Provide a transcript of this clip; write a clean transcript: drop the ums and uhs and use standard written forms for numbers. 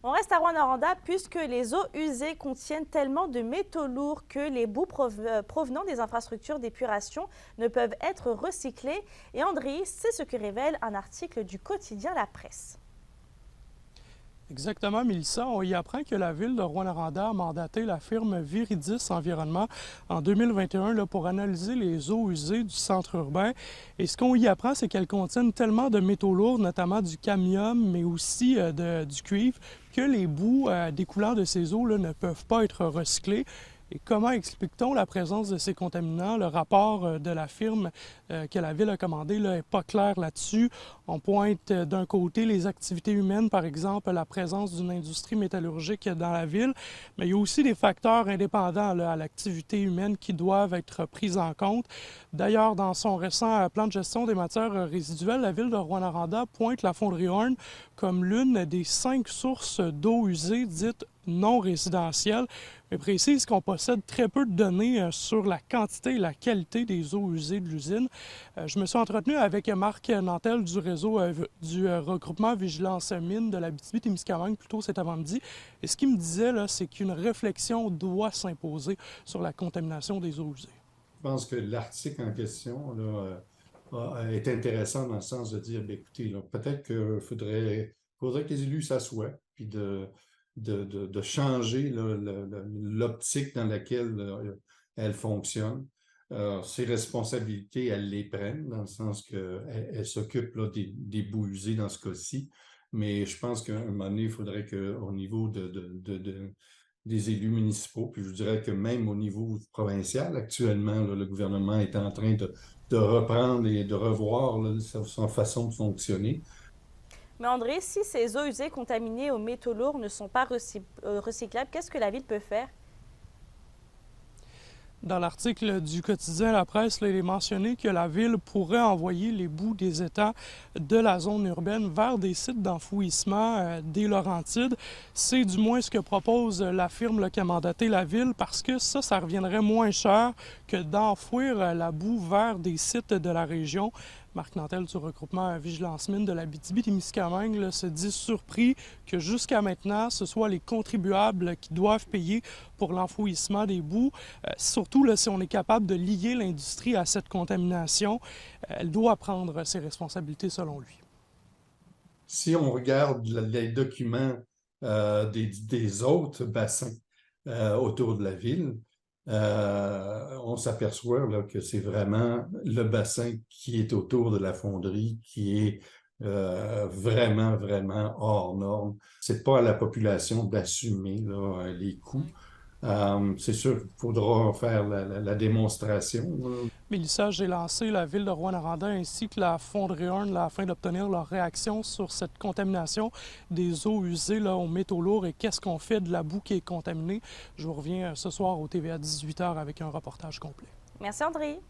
On reste à Rouyn-Noranda puisque les eaux usées contiennent tellement de métaux lourds que les boues provenant des infrastructures d'épuration ne peuvent être recyclées. Et André, c'est ce que révèle un article du quotidien La Presse. Exactement, Mélissa. On y apprend que la ville de Rouyn-Noranda a mandaté la firme Viridis Environnement en 2021 pour analyser les eaux usées du centre urbain. Et ce qu'on y apprend, c'est qu'elles contiennent tellement de métaux lourds, notamment du cadmium, mais aussi du cuivre, que les boues découlant de ces eaux ne peuvent pas être recyclées. Et comment explique-t-on la présence de ces contaminants? Le rapport de la firme que la Ville a commandé n'est pas clair là-dessus. On pointe d'un côté les activités humaines, par exemple la présence d'une industrie métallurgique dans la ville, mais il y a aussi des facteurs indépendants à l'activité humaine qui doivent être pris en compte. D'ailleurs, dans son récent plan de gestion des matières résiduelles, la Ville de Rouyn-Noranda pointe la fonderie Horn comme l'une des 5 sources d'eau usée dites non résidentielles, mais précise qu'on possède très peu de données sur la quantité et la qualité des eaux usées de l'usine. Je me suis entretenu avec Marc Nantel du réseau du regroupement Vigilance Mine de l'Abitibi-Témiscamingue plus tôt cet avant-midi. Et ce qu'il me disait, c'est qu'une réflexion doit s'imposer sur la contamination des eaux usées. Je pense que l'article en question est intéressant dans le sens de dire, bien, écoutez, peut-être qu'il faudrait que les élus s'assoient, puis de changer l'optique dans laquelle elle fonctionne. Ses responsabilités, elles les prennent, dans le sens qu'elle s'occupe des boues usées dans ce cas-ci. Mais je pense qu'à un moment donné, il faudrait qu'au niveau des élus municipaux, puis je dirais que même au niveau provincial, actuellement, le gouvernement est en train de reprendre et de revoir sa façon de fonctionner. Mais André, si ces eaux usées contaminées aux métaux lourds ne sont pas recyclables, qu'est-ce que la ville peut faire? Dans l'article du quotidien La Presse, il est mentionné que la Ville pourrait envoyer les boues des étangs de la zone urbaine vers des sites d'enfouissement des Laurentides. C'est du moins ce que propose la firme qui a mandaté la Ville, parce que ça reviendrait moins cher que d'enfouir la boue vers des sites de la région. Marc Nantel du regroupement Vigilance Mine de l'Abitibi-Témiscamingue se dit surpris que jusqu'à maintenant, ce soit les contribuables qui doivent payer pour l'enfouissement des boues. Surtout si on est capable de lier l'industrie à cette contamination, elle doit prendre ses responsabilités selon lui. Si on regarde les documents des autres bassins autour de la ville, on s'aperçoit que c'est vraiment le bassin qui est autour de la fonderie qui est vraiment, vraiment hors norme. C'est pas à la population d'assumer les coûts. C'est sûr qu'il faudra faire la démonstration. Mélissa, j'ai lancé la ville de Rouyn-Noranda ainsi que la fonderie Horn afin d'obtenir leur réaction sur cette contamination des eaux usées aux métaux lourds et qu'est-ce qu'on fait de la boue qui est contaminée. Je vous reviens ce soir au TVA 18h avec un reportage complet. Merci André.